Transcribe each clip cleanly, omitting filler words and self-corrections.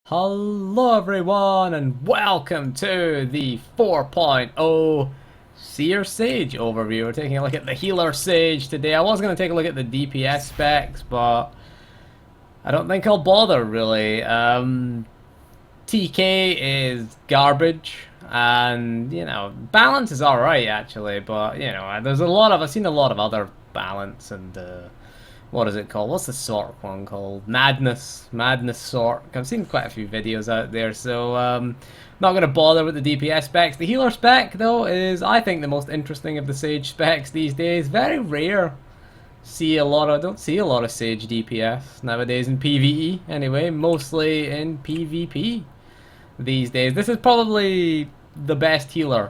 Hello everyone and welcome to the 4.0 Seer Sage overview. We're taking a look at the healer Sage today. I was going to take a look at the DPS specs, but I don't think I'll bother really. TK is garbage, and balance is alright actually, but I've seen a lot of other balance and what is it called? What's the Sork one called? Madness Sork. I've seen quite a few videos out there, so not going to bother with the DPS specs. The healer spec, though, is, I think, the most interesting of the Sage specs these days. Very rare. Don't see a lot of Sage DPS nowadays in PvE, anyway. Mostly in PvP these days. This is probably the best healer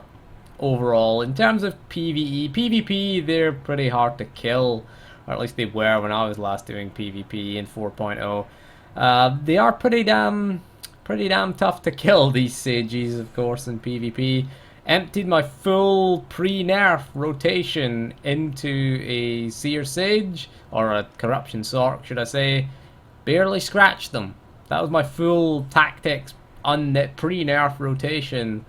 overall. In terms of PvE, PvP, they're pretty hard to kill, or at least they were when I was last doing PvP in 4.0. They are pretty damn tough to kill, these Sages, of course, in PvP. Emptied my full pre-nerf rotation into a Seer Sage, or a Corruption Sork, should I say. Barely scratched them. That was my full tactics pre-nerf rotation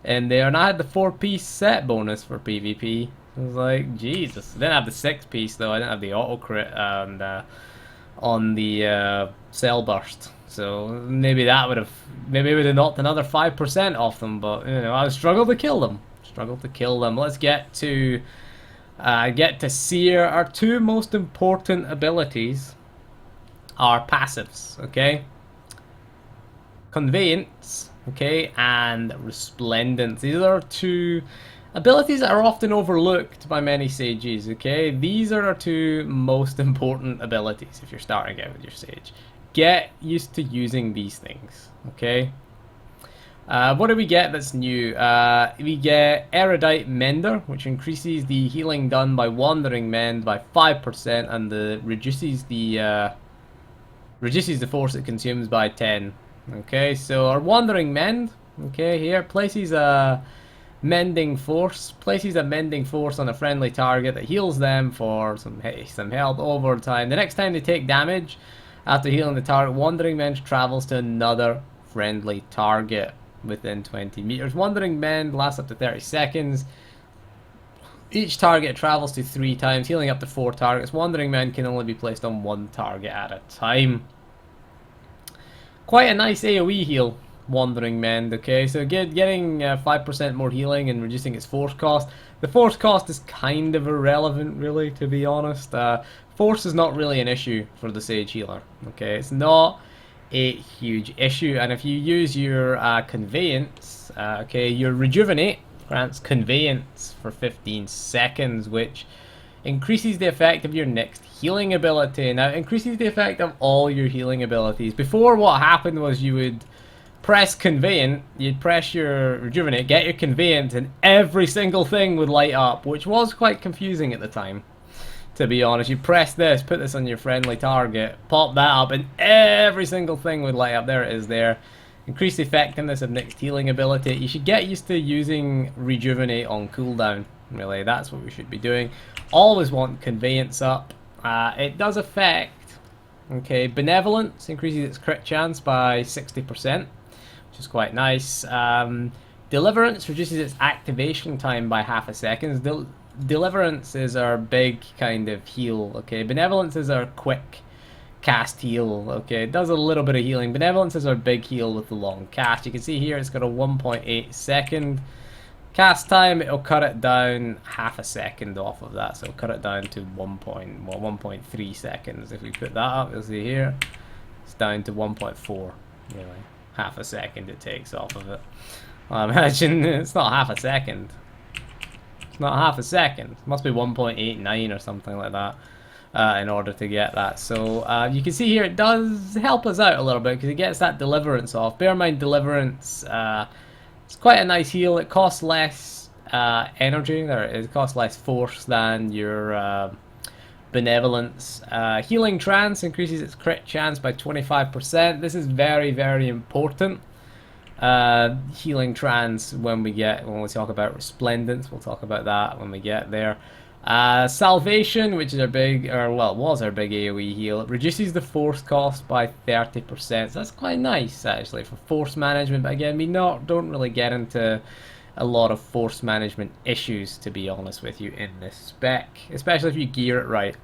in there, and I had the 4-piece set bonus for PvP. I was like, Jesus. I didn't have the 6-piece though. I didn't have the auto crit and on the cell burst. So maybe that would have knocked another 5% off them. But I struggled to kill them. Let's get to Seer. Our two most important abilities are passives. Okay. Conveyance, okay, and Resplendence. These are two abilities that are often overlooked by many Sages, okay? These are our two most important abilities if you're starting out with your Sage. Get used to using these things, okay? What do we get that's new? We get Erudite Mender, which increases the healing done by Wandering Mend by 5% and reduces the force it consumes by 10. Okay, so our Wandering Mend, okay, here places a mending force on a friendly target that heals them for some health over time. The next time they take damage after healing the target, Wandering Mend travels to another friendly target within 20 meters. Wandering Mend lasts up to 30 seconds. Each target travels to 3 times, healing up to 4 targets. Wandering Mend can only be placed on 1 target at a time. Quite a nice AoE heal, Wandering Mend, okay? So getting 5% more healing and reducing its force cost. The force cost is kind of irrelevant, really, to be honest. Force is not really an issue for the Sage healer, okay? It's not a huge issue. And if you use your Conveyance, okay, your Rejuvenate grants Conveyance for 15 seconds, which increases the effect of your next healing ability. Now, it increases the effect of all your healing abilities. Before, what happened was you would press Conveyant, you'd press your Rejuvenate, get your Conveyant, and every single thing would light up, which was quite confusing at the time, to be honest. You press this, put this on your friendly target, pop that up, and every single thing would light up. There it is there. Increase the effectiveness of next healing ability. You should get used to using Rejuvenate on cooldown, really. That's what we should be doing. Always want Conveyance up. It does affect, okay, Benevolence increases its crit chance by 60%, which is quite nice. Deliverance reduces its activation time by half a second. Deliverance is our big kind of heal, okay. Benevolence is our quick cast heal, okay. It does a little bit of healing. Benevolence is our big heal with the long cast. You can see here it's got a 1.8 second cast time. It'll cut it down half a second off of that, so it'll cut it down to 1.3 seconds. If we put that up, you'll see here it's down to 1.4, really. Half a second it takes off of it. Well, imagine it's not half a second. It's not half a second. It must be 1.89 or something like that in order to get that. So you can see here it does help us out a little bit because it gets that Deliverance off. Bear in mind, Deliverance, it's quite a nice heal. It costs less energy, or it costs less force than your Benevolence. Healing Trance increases its crit chance by 25%. This is very, very important. Healing Trance when we talk about Resplendence. We'll talk about that when we get there. Salvation, which is our big, or well, it was our big AoE heal. It reduces the force cost by 30%. So that's quite nice actually for force management. But again, we don't really get into a lot of force management issues, to be honest with you, in this spec, especially if you gear it right.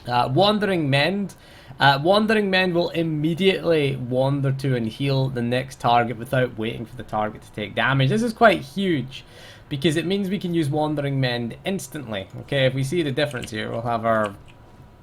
Wandering Mend. Wandering Mend will immediately wander to and heal the next target without waiting for the target to take damage. This is quite huge because it means we can use Wandering Mend instantly. Okay, if we see the difference here, we'll have our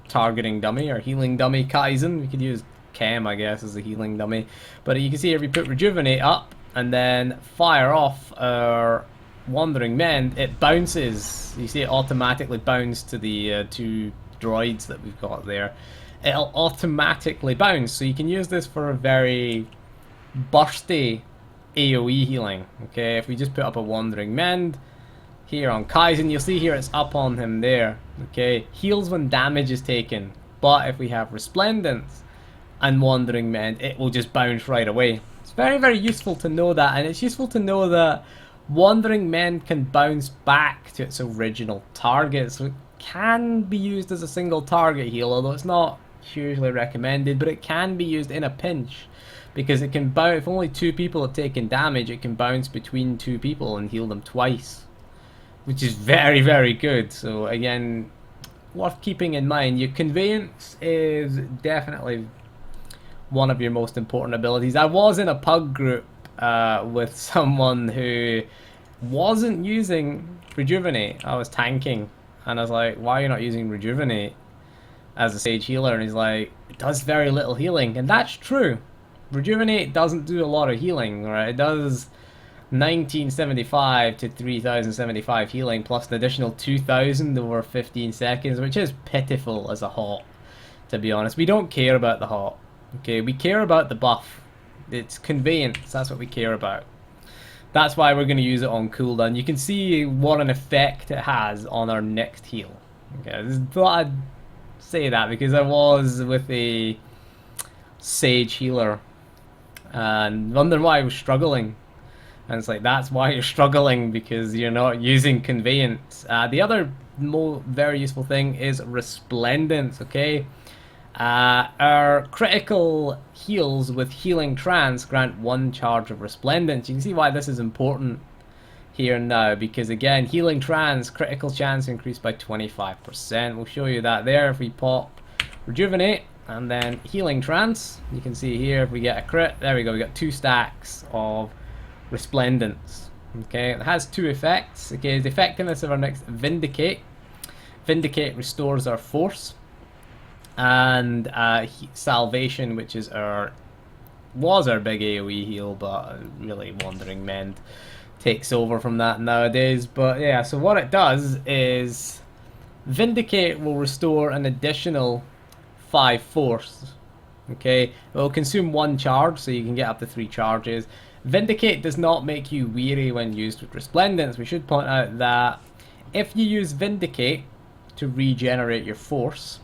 targeting dummy, our healing dummy Kaizen. We could use Chem, I guess, as a healing dummy. But you can see here we put Rejuvenate up and then fire off our Wandering Mend. It bounces. You see it automatically bounce to the two droids that we've got there. It'll automatically bounce, so you can use this for a very bursty AoE healing. Okay, if we just put up a Wandering Mend here on Kaizen, you'll see here it's up on him there. Okay, heals when damage is taken, but if we have Resplendence and Wandering Mend, it will just bounce right away. It's very, very useful to know that, and it's useful to know that Wandering Mend can bounce back to its original target, so it can be used as a single target heal, although it's not hugely recommended, but it can be used in a pinch because it can bounce. If only two people have taken damage, it can bounce between two people and heal them twice, which is very, very good. So again, worth keeping in mind. Your Conveyance is definitely one of your most important abilities. I was in a pug group with someone who wasn't using Rejuvenate. I was tanking and I was like, why are you not using Rejuvenate as a Sage healer? And he's like, it does very little healing. And that's true. Rejuvenate doesn't do a lot of healing, right? It does 1975 to 3075 healing plus an additional 2000 over 15 seconds, which is pitiful as a hot, to be honest. We don't care about the hot. Okay, we care about the buff. It's Conveyance, that's what we care about. That's why we're going to use it on cooldown. You can see what an effect it has on our next heal. Okay, I just thought I'd say that because I was with a Sage healer and wondering why I was struggling. And it's like, that's why you're struggling, because you're not using Conveyance. The other very useful thing is Resplendence, okay? Our critical heals with Healing Trance grant 1 charge of Resplendence. You can see why this is important here now, because again, Healing Trance, critical chance increased by 25%. We'll show you that there if we pop Rejuvenate and then Healing Trance. You can see here if we get a crit, there we go, we got 2 stacks of Resplendence. Okay, it has 2 effects. Okay, the effectiveness of our next Vindicate. Vindicate restores our force. And Salvation, which is was our big AoE heal, but really Wandering Mend takes over from that nowadays. But yeah, so what it does is Vindicate will restore an additional 5 force. Okay, it will consume 1 charge, so you can get up to 3 charges. Vindicate does not make you weary when used with Resplendence. We should point out that if you use Vindicate to regenerate your force,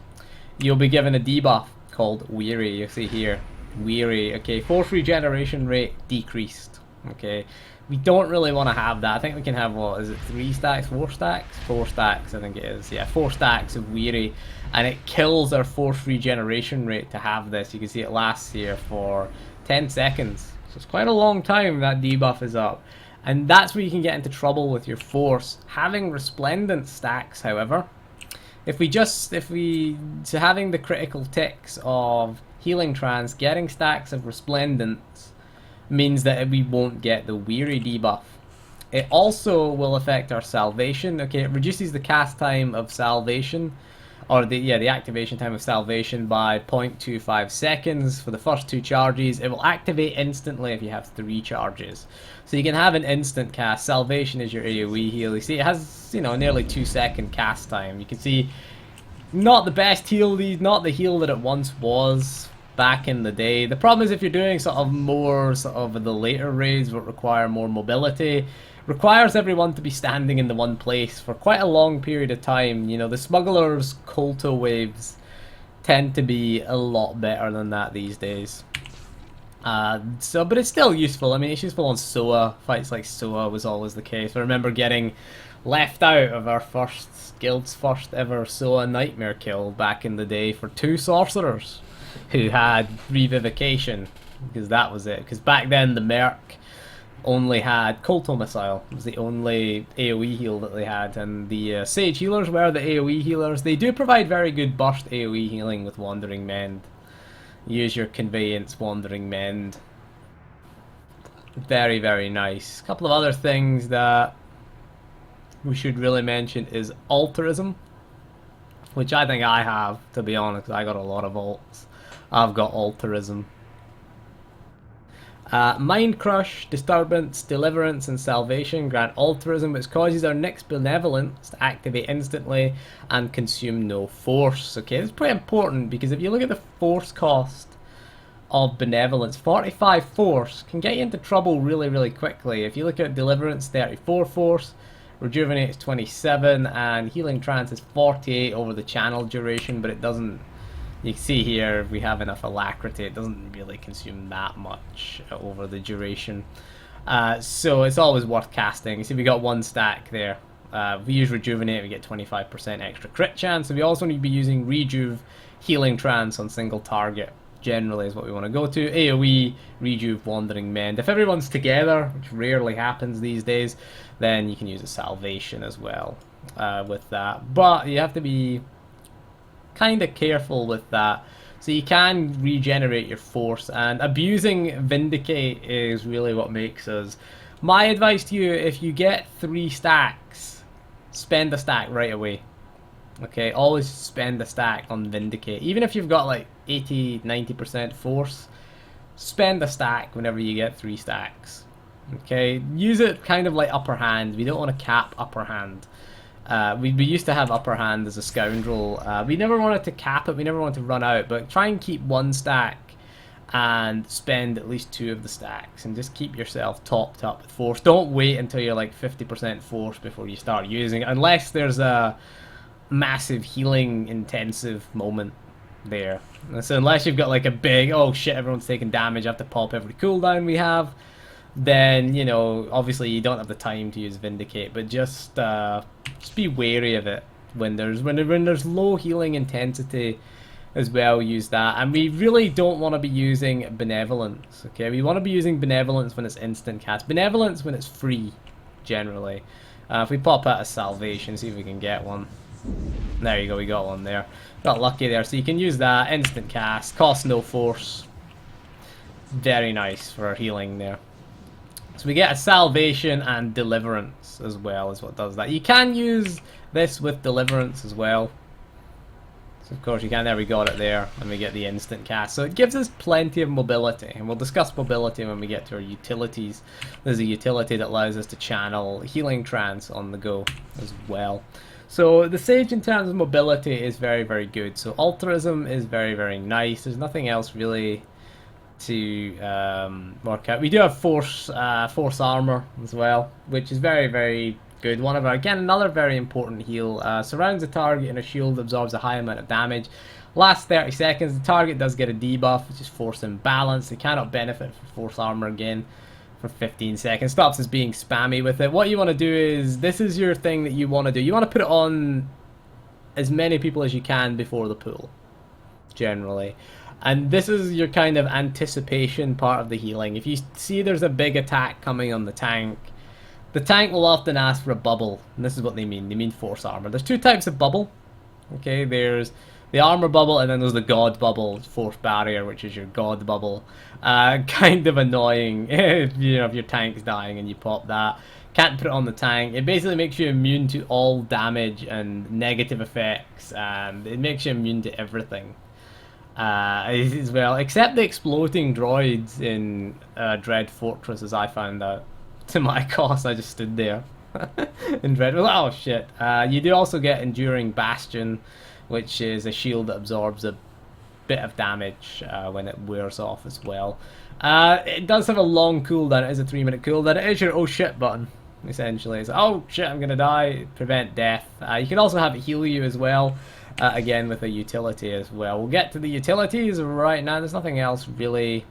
you'll be given a debuff called Weary. You see here, Weary. Okay, force regeneration rate decreased. Okay, we don't really want to have that. I think we can have, what is it, 3 stacks, 4 stacks? 4 stacks, I think it is. Yeah, 4 stacks of Weary, and it kills our force regeneration rate to have this. You can see it lasts here for 10 seconds. So it's quite a long time that debuff is up. And that's where you can get into trouble with your force. Having Resplendent stacks, however, so having the critical ticks of Healing Trance, getting stacks of Resplendence means that we won't get the Weary debuff. It also will affect our Salvation. Okay, it reduces the cast time of Salvation, or the activation time of Salvation by 0.25 seconds for the first 2 charges. It will activate instantly if you have 3 charges. So you can have an instant cast. Salvation is your AoE heal. You see it has, nearly 2-second cast time. You can see not the best heal, not the heal that it once was back in the day. The problem is if you're doing sort of the later raids that require more mobility, requires everyone to be standing in the one place for quite a long period of time. The smugglers' Kolto waves tend to be a lot better than that these days. But it's still useful. I mean, it's useful on SOA. Fights like SOA was always the case. I remember getting left out of our guild's first ever Soa Nightmare kill back in the day for 2 sorcerers who had Revivification, because that was it. Because back then the Merc only had Colto Missile. It was the only AoE heal that they had, and the Sage healers were the AoE healers. They do provide very good burst AoE healing with Wandering Mend. Use your Conveyance, Wandering Mend. Very, very nice. A couple of other things that we should really mention is Altruism, which I think I have, to be honest, 'cause I got a lot of alts. I've got Altruism. Mind Crush, Disturbance, Deliverance, and Salvation grant Altruism, which causes our next Benevolence to activate instantly and consume no force. Okay, it's pretty important because if you look at the force cost of Benevolence, 45 force can get you into trouble really, really quickly. If you look at Deliverance, 34 force, Rejuvenate is 27, and Healing Trance is 48 over the channel duration, but it doesn't. You can see here, if we have enough Alacrity, it doesn't really consume that much over the duration. So it's always worth casting. You see we got 1 stack there. If we use Rejuvenate, we get 25% extra crit chance. So we also need to be using Rejuve, Healing Trance on single target. Generally is what we want to go to. AoE, Rejuve, Wandering Mend. If everyone's together, which rarely happens these days, then you can use a Salvation as well with that. But you have to be kind of careful with that. So you can regenerate your force, and abusing Vindicate is really what makes us. My advice to you, if you get 3 stacks, spend a stack right away. Okay, always spend a stack on Vindicate. Even if you've got like 80-90% force, spend a stack whenever you get 3 stacks. Okay, use it kind of like upper hand. We don't want to cap upper hand. We used to have upper hand as a scoundrel. We never wanted to cap it, we never wanted to run out, but try and keep 1 stack and spend at least 2 of the stacks and just keep yourself topped up with force. Don't wait until you're like 50% force before you start using it, unless there's a massive healing intensive moment there. So unless you've got like a big, oh shit, everyone's taking damage, I have to pop every cooldown we have, then, you know, obviously you don't have the time to use Vindicate, but just be wary of it when there's low healing intensity as well. Use that, and we really don't want to be using Benevolence. Okay, we want to be using Benevolence when it's instant cast, Benevolence when it's free, generally. If we pop out a Salvation, see if we can get one. There you go, we got one there. Got lucky there, so you can use that, instant cast, cost no force. Very nice for our healing there. So we get a Salvation and Deliverance as well is what does that. You can use this with Deliverance as well. So of course you can, there we got it there, and we get the instant cast. So it gives us plenty of mobility, and we'll discuss mobility when we get to our utilities. There's a utility that allows us to channel Healing Trance on the go as well. So the Sage in terms of mobility is very, very good. So Altruism is very, very nice. There's nothing else really to work out. We do have force armor as well, which is very, very good. One of our, again, another very important heal. Surrounds the target in a shield, absorbs a high amount of damage. Last 30 seconds, the target does get a debuff, which is force imbalance. They cannot benefit from force armor again for 15 seconds. Stops us being spammy with it. What you want to do is, this is your thing that you want to do. You want to put it on as many people as you can before the pool, generally. And this is your kind of anticipation part of the healing. If you see there's a big attack coming on the tank will often ask for a bubble. And this is what they mean. They mean force armor. There's 2 types of bubble. Okay, there's the armor bubble, and then there's the god bubble, force barrier, which is your god bubble. Kind of annoying if, you know, if your tank's dying and you pop that. Can't put it on the tank. It basically makes you immune to all damage and negative effects, and it makes you immune to everything. As well, except the exploding droids in Dread Fortress, as I found out. To my cost, I just stood there in Dread. Oh shit! You do also get Enduring Bastion, which is a shield that absorbs a bit of damage when it wears off as well. It does have a long cooldown. It is a 3-minute cooldown. It is your oh shit button, essentially. It's oh shit, I'm gonna die. Prevent death. You can also have it heal you as well. Again with a utility as well. We'll get to the utilities right now. There's nothing else really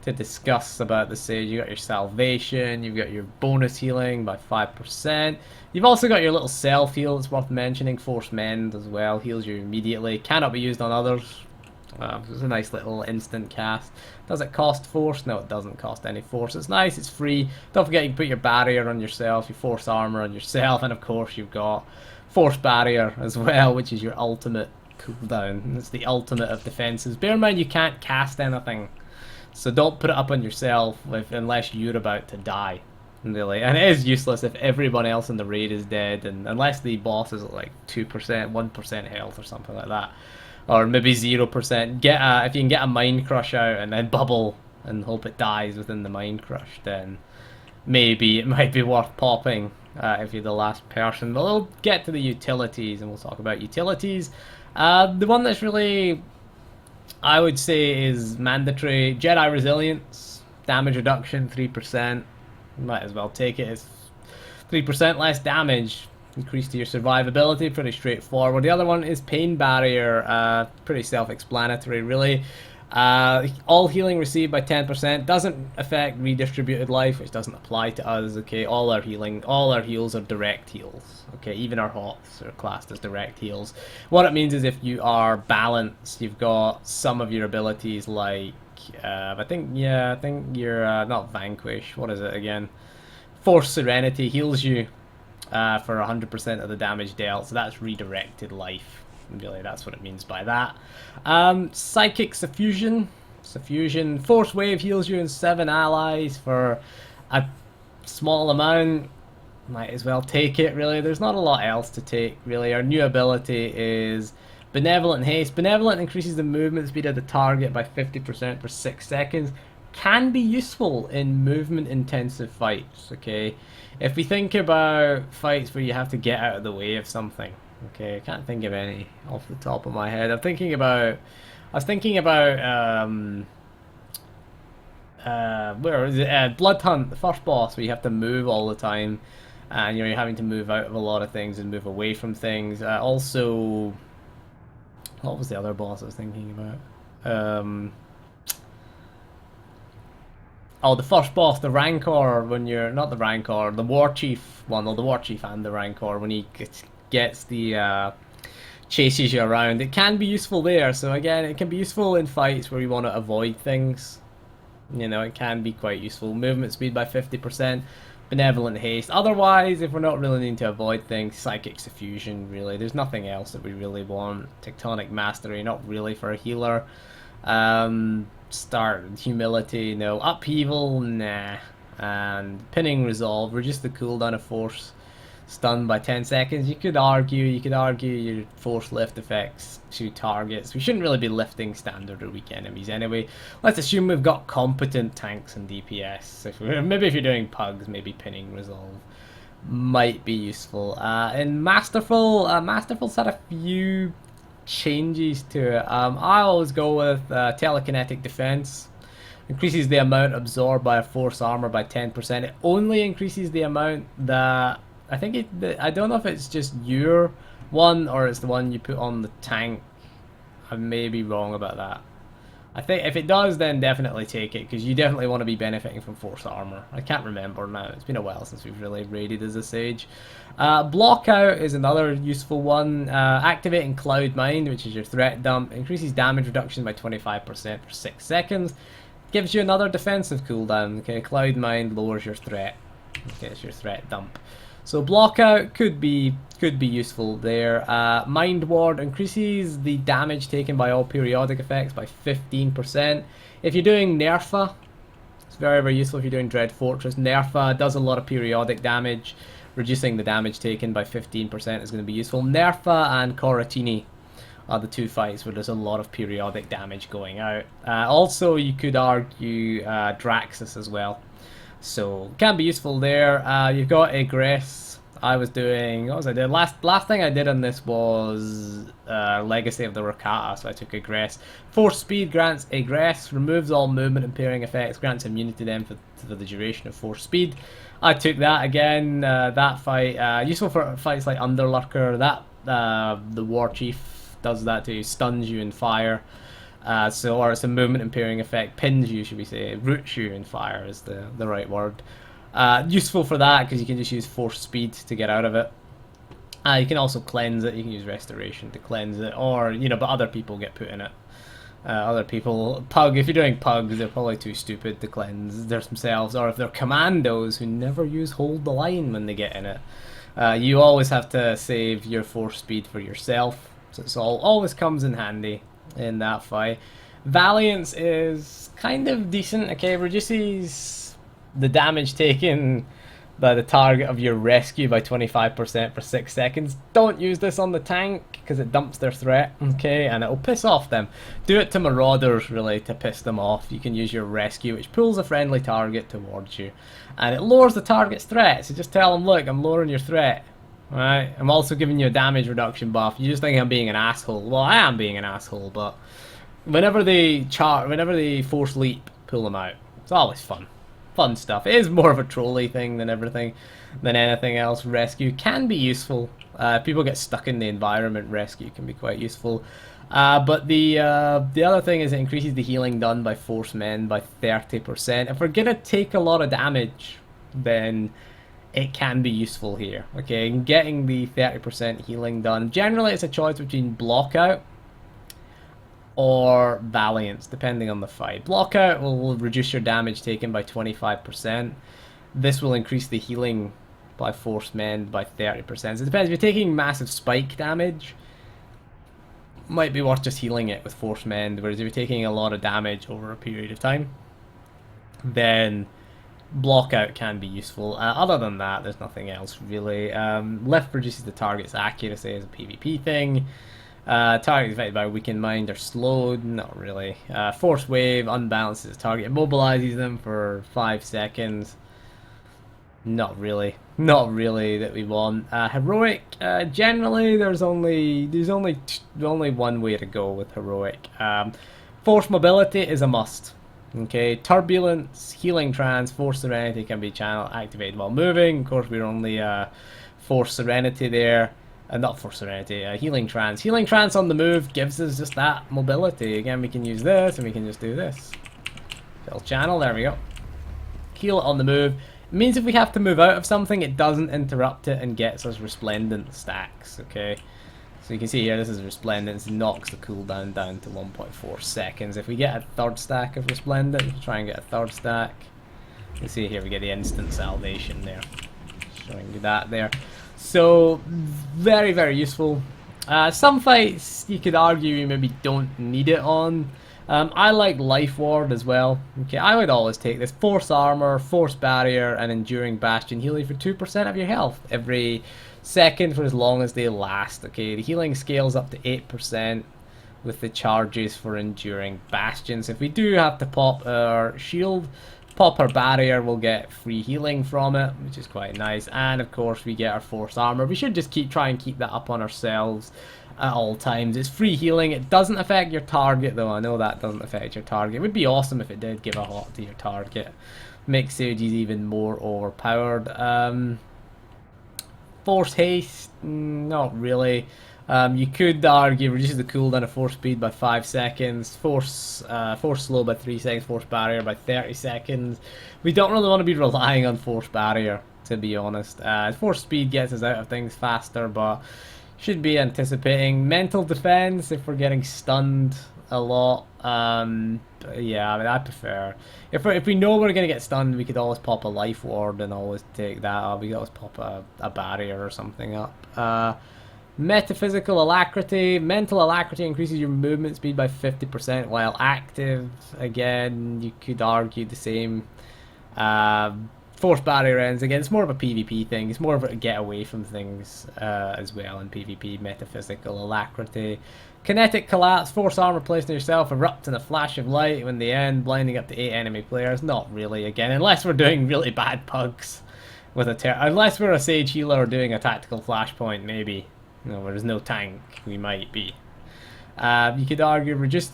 to discuss about the Sage. You got your Salvation, you've got your bonus healing by 5%. You've also got your little self heal, it's worth mentioning. Force Mend as well, heals you immediately. Cannot be used on others. It's a nice little instant cast. Does it cost force? No, it doesn't cost any force. It's nice, it's free. Don't forget you can put your barrier on yourself, your force armor on yourself, and of course you've got force barrier as well, which is your ultimate cooldown. It's the ultimate of defenses. Bear in mind you can't cast anything, so don't put it up on yourself unless you're about to die. Really, and it is useless if everyone else in the raid is dead, and unless the boss is at like 2%, 1% health or something like that. Or maybe 0%. If you can get a Mind Crush out and then bubble and hope it dies within the Mind Crush, then maybe it might be worth popping if you're the last person. But we'll get to the utilities and we'll talk about utilities. The one that's really, I would say, is mandatory. Jedi Resilience, damage reduction, 3%. Might as well take it. It's 3% less damage. Increase to your survivability, pretty straightforward. The other one is Pain Barrier, pretty self-explanatory really. All healing received by 10% doesn't affect redistributed life, which doesn't apply to us. Okay, all our heals are direct heals. Okay, even our hots are classed as direct heals. What it means is if you are balanced, you've got some of your abilities like I think you're not Vanquish. What is it again? Force Serenity heals you for 100% of the damage dealt, so that's redirected life. Really, that's what it means by that. Psychic Suffusion. Force Wave heals you and 7 allies for a small amount. Might as well take it, really. There's not a lot else to take, really. Our new ability is Benevolent Haste. Benevolent increases the movement speed of the target by 50% for 6 seconds. Can be useful in movement-intensive fights, okay? If we think about fights where you have to get out of the way of something, okay, I can't think of any off the top of my head. I was thinking about, where is it? Blood Hunt, the first boss, where you have to move all the time, and you're having to move out of a lot of things and move away from things. Also, what was the other boss I was thinking about? Oh, the first boss, the Rancor, when you're... Not the Rancor, the War Chief one, or the War Chief and the Rancor, when he gets the... chases you around. It can be useful there, so again, it can be useful in fights where you want to avoid things. You know, it can be quite useful. Movement speed by 50%, Benevolent Haste. Otherwise, if we're not really needing to avoid things, Psychic Suffusion, really. There's nothing else that we really want. Tectonic Mastery, not really for a healer. Start Humility, no. Upheaval, nah. And Pinning Resolve, reduce the cooldown of Force Stun by 10 seconds. You could argue your Force Lift affects 2 targets. We shouldn't really be lifting standard or weak enemies anyway. Let's assume we've got competent tanks and DPS. Maybe if you're doing pugs, maybe Pinning Resolve might be useful. In Masterful's had a few changes to it. I always go with Telekinetic Defense. Increases the amount absorbed by a Force Armor by 10%. It only increases the amount that... I don't know if it's just your one or it's the one you put on the tank. I may be wrong about that. I think if it does, then definitely take it, because you definitely want to be benefiting from Force Armor. I can't remember now. It's been a while since we've really raided as a Sage. Block Out is another useful one. Activating Cloud Mind, which is your threat dump. Increases damage reduction by 25% for 6 seconds. Gives you another defensive cooldown. Okay, Cloud Mind lowers your threat. Okay, it's your threat dump. So Block Out could be useful there. Mind Ward increases the damage taken by all periodic effects by 15%. If you're doing Nerfa, it's very, very useful if you're doing Dread Fortress. Nerfa does a lot of periodic damage. Reducing the damage taken by 15% is going to be useful. Nerfa and Coratini are the 2 fights where there's a lot of periodic damage going out. Also, you could argue Draxus as well. So can be useful there. You've got Egress. I was doing, what was I doing? Last thing I did on this was Legacy of the Rakata, so I took Egress. Force Speed grants Egress, removes all movement impairing effects, grants immunity to them for the duration of Force Speed. I took that again. That fight useful for fights like Underlurker. That the War Chief does that too, stuns you in fire. Or it's a movement impairing effect. Pins you, should we say. Roots you in fire is the right word. Useful for that because you can just use force speed to get out of it. You can also cleanse it. You can use restoration to cleanse it, or but other people get put in it. Other people, if you're doing pugs, they're probably too stupid to cleanse themselves, or if they're commandos who never use hold the line when they get in it. You always have to save your force speed for yourself, so it's always comes in handy in that fight. Valiance is kind of decent. Okay, reduces the damage taken by the target of your rescue by 25% for 6 seconds. Don't use this on the tank because it dumps their threat, okay, and it'll piss off them. Do it to marauders, really, to piss them off. You can use your rescue, which pulls a friendly target towards you, and it lowers the target's threat. So just tell them, look, I'm lowering your threat. Right? I'm also giving you a damage reduction buff. You just think I'm being an asshole. Well, I am being an asshole, but whenever they force leap, pull them out. It's always fun. Fun stuff. It is more of a trolley thing than anything else. Rescue can be useful. People get stuck in the environment. Rescue can be quite useful. But the other thing is it increases the healing done by force men by 30%. If we're gonna take a lot of damage, then it can be useful here. Okay, and getting the 30% healing done. Generally, it's a choice between blockout or Valiance, depending on the fight. Blockout will reduce your damage taken by 25%. This will increase the healing by force men by 30%. So it depends. If you're taking massive spike damage, might be worth just healing it with force men. Whereas if you're taking a lot of damage over a period of time, then blockout can be useful. Other than that, there's nothing else really. Lift reduces the target's accuracy as a PvP thing. Targets affected by weakened mind are slowed, not really. Force wave unbalances the target, immobilizes them for 5 seconds. Not really that we want. Heroic, generally there's only one way to go with heroic. Force mobility is a must. Okay, turbulence, healing trance, force serenity can be activated while moving. Of course, we're only force serenity there. Not for serenity, healing trance. Healing trance on the move gives us just that mobility. Again, we can use this and we can just do this. Little channel, there we go. Heal it on the move. It means if we have to move out of something, it doesn't interrupt it and gets us Resplendent stacks, okay? So you can see here, this is Resplendence, knocks the cooldown down to 1.4 seconds. If we get a third stack of Resplendent, try and get a third stack. You can see here we get the instant salvation there. Showing you that there. So, very, very useful. Some fights, you could argue you maybe don't need it on. I like Life Ward as well. Okay, I would always take this. Force Armor, Force Barrier, and Enduring Bastion heal you for 2% of your health every second for as long as they last. Okay, the healing scales up to 8% with the charges for Enduring Bastions. If we do have to pop our shield, pop our barrier, we'll get free healing from it, which is quite nice. And of course we get our force armor. We should just try and keep that up on ourselves at all times. It's free healing. It doesn't affect your target though. I know that doesn't affect your target. It would be awesome if it did give a hot to your target. Makes Sages even more overpowered. Force haste, not really. You could argue reduces the cooldown of force speed by 5 seconds, force slow by 3 seconds, force barrier by 30 seconds. We don't really want to be relying on force barrier, to be honest. Force speed gets us out of things faster, but should be anticipating mental defense if we're getting stunned a lot. Yeah, I mean, I prefer if we know we're gonna get stunned, we could always pop a life ward and always take that up. We could always pop a barrier or something up. Metaphysical alacrity. Mental alacrity increases your movement speed by 50% while active. Again, you could argue the same. Force barrier ends. Again, it's more of a PvP thing. It's more of a get away from things as well in PvP. Metaphysical alacrity. Kinetic collapse. Force armor placed on yourself erupts in a flash of light when they end, blinding up to 8 enemy players. Not really, again, unless we're doing really bad pugs with unless we're a Sage healer or doing a tactical flashpoint, maybe. Where there's no tank, we might be. You could argue reduce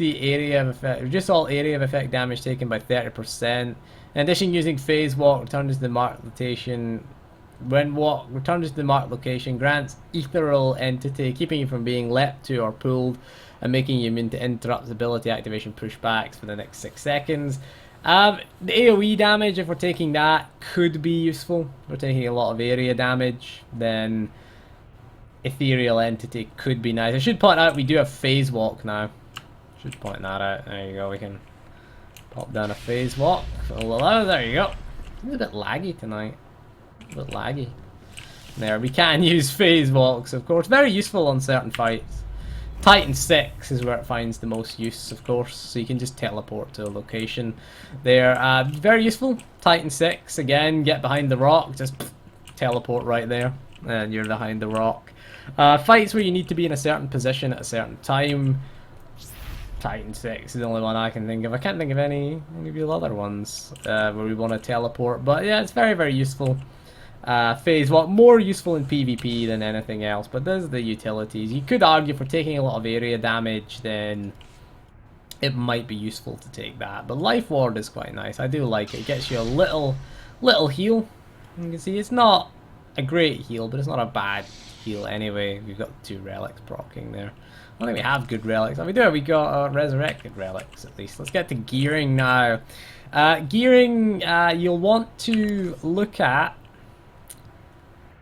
all area of effect damage taken by 30%. In addition, using phase walk returns to the marked location. When walk returns to the marked location, grants ethereal entity, keeping you from being leapt to or pulled and making you immune to interrupts, ability activation pushbacks for the next 6 seconds. The AoE damage, if we're taking that, could be useful. If we're taking a lot of area damage, then Ethereal Entity could be nice. I should point out we do have Phase Walk now. Should point that out. There you go. We can pop down a Phase Walk. There you go. It's a bit laggy tonight. A bit laggy. There, we can use Phase Walks, of course. Very useful on certain fights. Titan 6 is where it finds the most use, of course. So you can just teleport to a location there. Very useful. Titan 6, again, get behind the rock. Just teleport right there. And you're behind the rock. Fights where you need to be in a certain position at a certain time. Titan 6 is the only one I can think of. I can't think of any of the other ones where we want to teleport. But yeah, it's very, very useful. Phase Walk, more useful in PvP than anything else. But there's the utilities. You could argue for taking a lot of area damage, then it might be useful to take that. But Life Ward is quite nice. I do like it. It gets you a little heal. You can see it's not a great heal, but it's not a bad heal anyway. We've got 2 relics proccing there. I don't think we have good relics. Oh, we do. We got resurrected relics at least. Let's get to gearing now. Gearing, you'll want to look at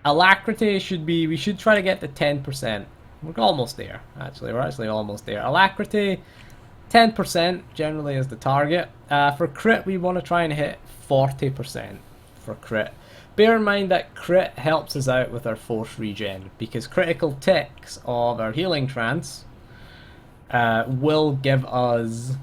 Alacrity. We should try to get to 10%. We're almost there. Actually, we're actually almost there. Alacrity, 10% generally is the target. For crit, we want to try and hit 40% for crit. Bear in mind that crit helps us out with our force regen, because critical ticks of our healing trance will give us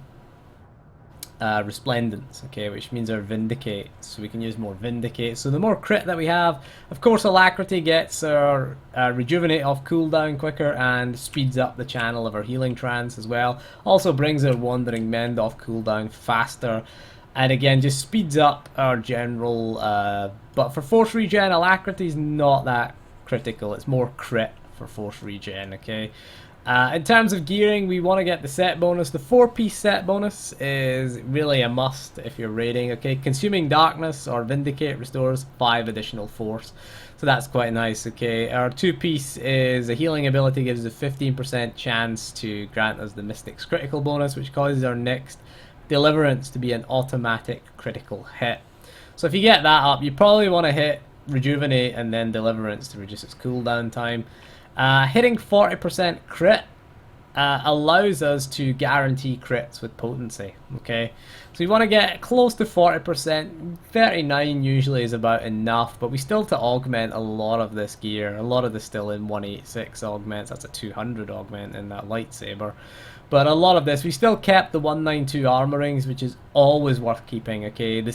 Resplendence, okay, which means our Vindicate, so we can use more Vindicate. So the more crit that we have, of course, Alacrity gets our Rejuvenate off cooldown quicker and speeds up the channel of our healing trance as well. Also brings our Wandering Mend off cooldown faster. And again, just speeds up our general, but for force regen, Alacrity is not that critical. It's more crit for force regen, okay? In terms of gearing, we want to get the set bonus. The 4-piece set bonus is really a must if you're raiding, okay? Consuming Darkness or Vindicate restores 5 additional force. So that's quite nice, okay? Our 2-piece is a healing ability, gives us a 15% chance to grant us the Mystic's critical bonus, which causes our next Deliverance to be an automatic critical hit. So if you get that up, you probably want to hit Rejuvenate and then Deliverance to reduce its cooldown time. Hitting 40% crit allows us to guarantee crits with potency, okay? So you want to get close to 40%. 39 usually is about enough, but we still to augment a lot of this gear. A lot of this still in 186 augments. That's a 200 augment in that lightsaber. But a lot of this, we still kept the 192 armor rings, which is always worth keeping, okay? The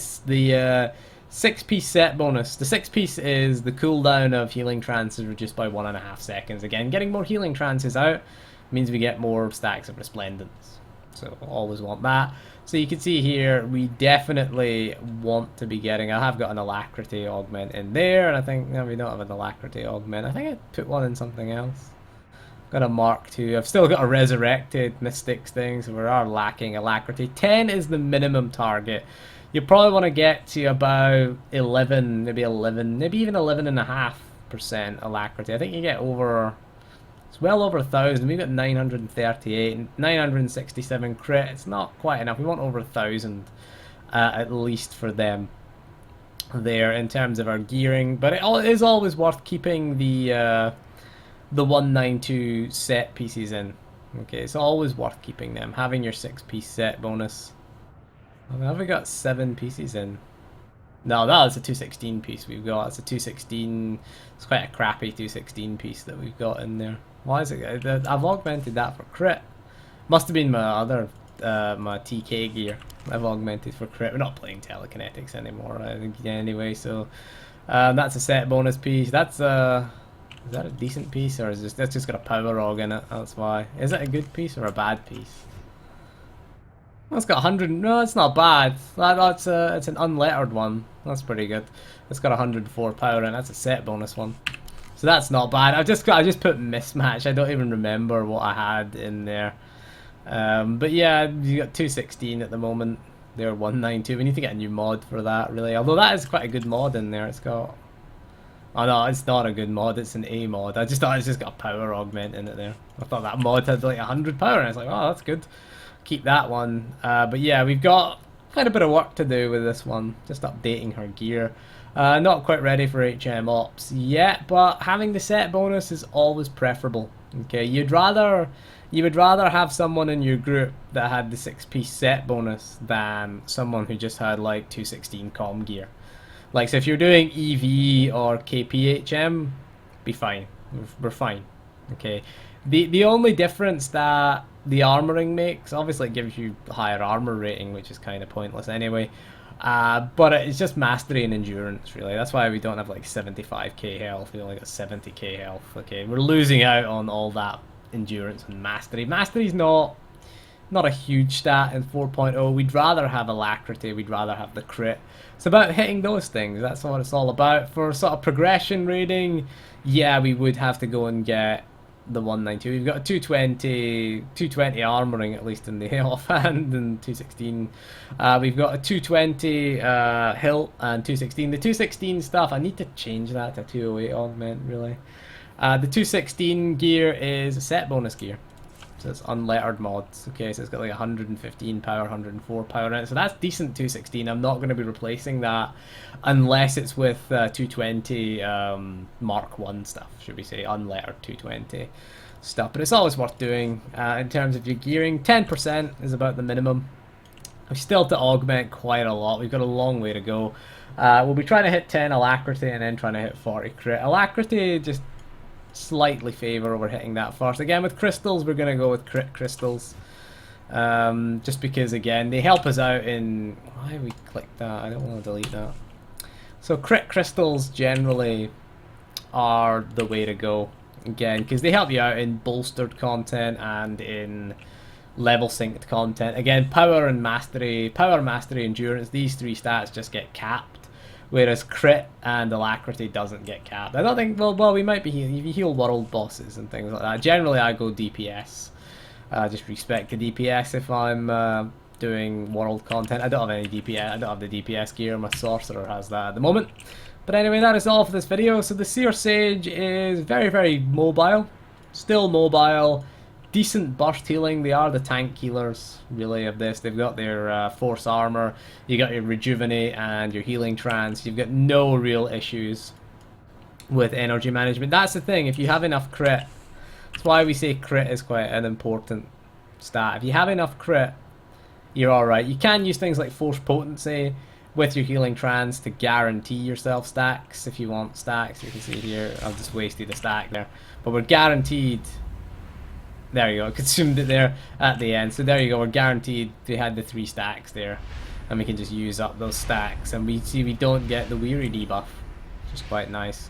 6-piece set bonus. The 6-piece is the cooldown of healing trance is reduced by 1.5 seconds. Again, getting more healing trances out means we get more stacks of Resplendence. So always want that. So you can see here, we definitely want to be getting, I have got an Alacrity augment in there, and I think, no, we don't have an Alacrity augment. I think I put one in something else. Got a Mark II. I've still got a Resurrected Mystics thing, so we are lacking Alacrity. 10 is the minimum target. You probably want to get to about 11, maybe even 11.5% Alacrity. I think you get over, it's well over 1,000. We've got 938 and 967 crit. It's not quite enough. We want over 1,000 at least for them there in terms of our gearing. But it is always worth keeping the 192 set pieces in. Okay, it's always worth keeping them. Having your 6-piece set bonus. Have we got 7 pieces in? No, that's a 216 piece we've got. It's a 216. It's quite a crappy 216 piece that we've got in there. Why is it? I've augmented that for crit. Must have been my other, my TK gear. I've augmented for crit. We're not playing telekinetics anymore, I think. Yeah, anyway, so that's a set bonus piece. That's is that a decent piece, or is this, that's just got a power aug in it? That's why. Is it a good piece or a bad piece? That's got 100. No, it's not bad. It's an unlettered one. That's pretty good. It's got 104 power, and that's a set bonus one. So that's not bad. I just put mismatch. I don't even remember what I had in there. But yeah, you got 216 at the moment. They're 192. We need to get a new mod for that, really. Although that is quite a good mod in there. It's got Oh no, it's not a good mod, it's an A mod. I just thought it's just got a power augment in it there. I thought that mod had like 100 power, and I was like, oh, that's good. Keep that one. But yeah, we've got quite a bit of work to do with this one. Just updating her gear. Not quite ready for HM Ops yet, but having the set bonus is always preferable. Okay, you would rather have someone in your group that had the 6-piece set bonus than someone who just had like 216 com gear. Like, so if you're doing EV or KPHM, be fine. We're fine. Okay. The only difference that the armoring makes, obviously it gives you higher armor rating, which is kind of pointless anyway. But it's just mastery and endurance, really. That's why we don't have like 75k health. We only got 70k health. Okay, we're losing out on all that endurance and mastery. Mastery's not a huge stat in 4.0. We'd rather have alacrity. We'd rather have the crit. It's about hitting those things. That's what it's all about. For sort of progression rating, yeah, we would have to go and get the 192. We've got a 220 armoring, at least in the offhand, and 216. We've got a 220 hilt and 216. The 216 stuff, I need to change that to 208 augment, really. The 216 gear is a set bonus gear. So it's unlettered mods. Okay, so it's got like 115 power, 104 power in it. So that's decent 216. I'm not going to be replacing that unless it's with 220 Mark 1 stuff, should we say, unlettered 220 stuff. But it's always worth doing in terms of your gearing. 10% is about the minimum. We still have to augment quite a lot. We've got a long way to go. We'll be trying to hit 10 alacrity and then trying to hit 40 crit. Alacrity just slightly favor over hitting that first. Again, with crystals, we're going to go with crit crystals. Just because, again, they help us out in... Why we clicked that? I don't want to delete that. So crit crystals generally are the way to go. Again, because they help you out in bolstered content and in level synced content. Again, power, mastery, endurance, these three stats just get capped. Whereas crit and alacrity doesn't get capped. I don't think, well, we might be healing. If you heal world bosses and things like that. Generally, I go DPS. Just respect the DPS if I'm doing world content. I don't have any DPS. I don't have the DPS gear. My sorcerer has that at the moment. But anyway, that is all for this video. So the Seer Sage is very, very mobile. Still mobile. Decent burst healing. They are the tank healers, really, of this. They've got their force armor, you got your rejuvenate and your healing trance. You've got no real issues with energy management. That's the thing, if you have enough crit, that's why we say crit is quite an important stat. If you have enough crit, you're alright. You can use things like force potency with your healing trance to guarantee yourself stacks if you want stacks. You can see here, I've just wasted a stack there. But we're guaranteed... There you go, consumed it there at the end. So there you go, we're guaranteed we had the 3 stacks there. And we can just use up those stacks. And we see we don't get the weary debuff, which is quite nice.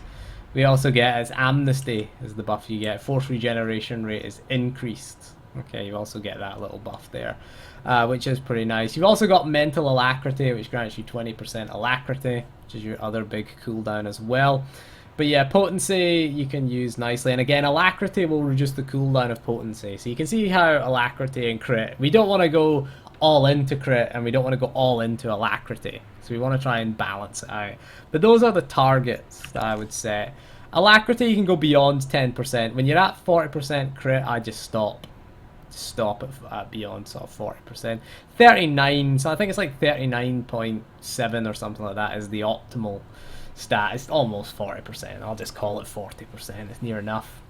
We also get as amnesty as the buff you get. Force regeneration rate is increased. Okay, you also get that little buff there, which is pretty nice. You've also got mental alacrity, which grants you 20% alacrity, which is your other big cooldown as well. But yeah, potency you can use nicely. And again, alacrity will reduce the cooldown of potency. So you can see how alacrity and crit, we don't want to go all into crit and we don't want to go all into alacrity. So we want to try and balance it out. But those are the targets that I would set. Alacrity, you can go beyond 10%. When you're at 40% crit, I just stop. Stop at beyond sort of 40%. 39, so I think it's like 39.7 or something like that is the optimal stat. It's almost 40%. I'll just call it 40%. It's near enough.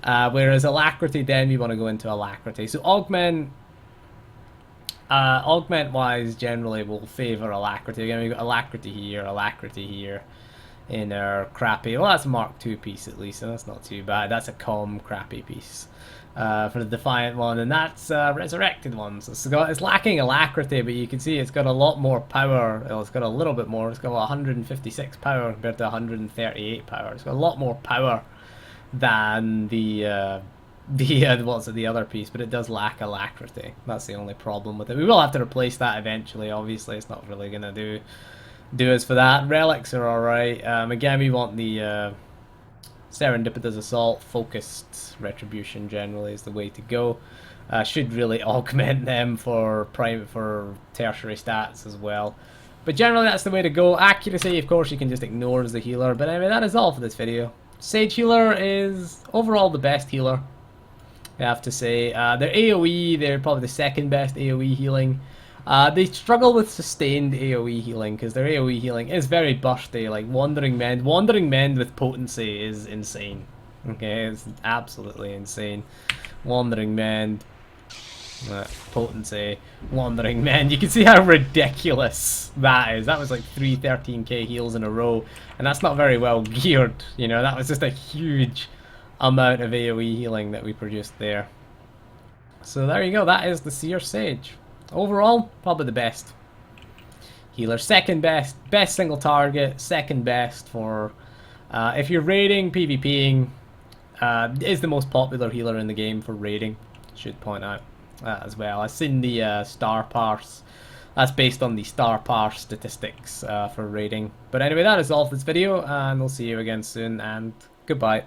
Whereas alacrity, then we want to go into alacrity. So augment wise, generally will favor alacrity. Again, we've got alacrity here in our crappy. Well, that's a Mark II piece at least, so that's not too bad. That's a com crappy piece. For the Defiant one, and that's Resurrected one. So it's lacking alacrity, but you can see it's got a lot more power. Well, it's got a little bit more. It's got 156 power compared to 138 power. It's got a lot more power than the what's it, the other piece, but it does lack alacrity. That's the only problem with it. We will have to replace that eventually. Obviously, it's not really gonna do us for that. Relics are alright. Again, we want the Serendipitous Assault, focused retribution generally is the way to go. Should really augment them for tertiary stats as well. But generally, that's the way to go. Accuracy, of course, you can just ignore as a healer. But anyway, that is all for this video. Sage Healer is overall the best healer, I have to say. Their AoE, they're probably the second best AoE healing. They struggle with sustained AoE healing because their AoE healing is very bursty, like Wandering Mend. Wandering Mend with potency is insane. Okay, it's absolutely insane. Wandering Mend, potency, Wandering Mend. You can see how ridiculous that is. That was like 13k heals in a row, and that's not very well geared. You know, that was just a huge amount of AoE healing that we produced there. So there you go, that is the Seer Sage. Overall, probably the best healer. Second best, best single target, second best for if you're raiding, PvPing, is the most popular healer in the game for raiding. Should point out that as well. I've seen the star parse. That's based on the star parse statistics for raiding. But anyway, that is all for this video, and we'll see you again soon, and goodbye.